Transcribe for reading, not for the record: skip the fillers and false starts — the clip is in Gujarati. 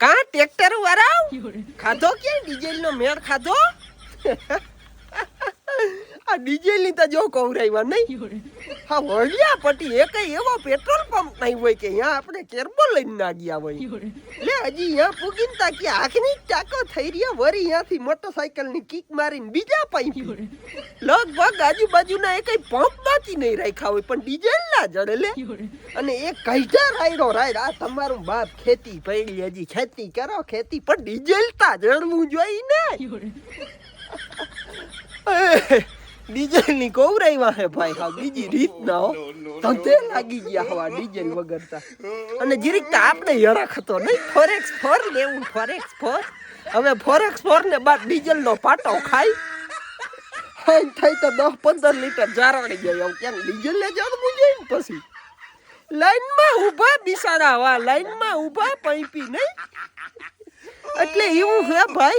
કા ટ્રેક્ટર વાળા ખાધો કે ડીઝલ નો મેળ ખાધો આ ડીઝલ ની તો જો કવરાઈવા નહીં હા વળ્યા પટી એક એવો પેટ્રોલ પંપ નહીં હોય કે અહીંયા આપણે કેરબો લઈને ના ગયા હોય લે હજી અહીંયા પૂગીને તા કે આખની ટાકો થઈ રહ્યા વરી અહીંયાથી મોટરસાઇકલ ની કિક મારીને બીજા પાઈ લગભગ આજુબાજુના એક પંપ બાકી નહીં રાખ્યા હોય પણ ડીઝલ ના જડે લે અને એક કઈધા રાયડો રાયડ આ તમારું બાપ ખેતી પડી હજી ખેતી કરો ખેતી પણ ડીઝલ તા જડવું જોઈએ ને ડીઝલ ની કોવરાઈવા હે ભાઈ હા બીજી રીત ના હો તંતે લાગી ગયા હવા ડીઝલ વગરતા અને જીરીક તો આપણે હરખ હતો નહીં ફોરેક્સ ફોર લેવું ફોરેક્સ ફોર હવે ફોરેક્સ ફોર ને બાદ ડીઝલ નો પાટો ખાઈ થઈ તો 10-15 લીટર જારણી ગયો કેમ ડીઝલ ને જડવું જોઈએ ને પછી લાઈન માં ઊભા બિસાડા વા લાઈન માં ઊભા પૈપી નહીં એટલે એવું હે ભાઈ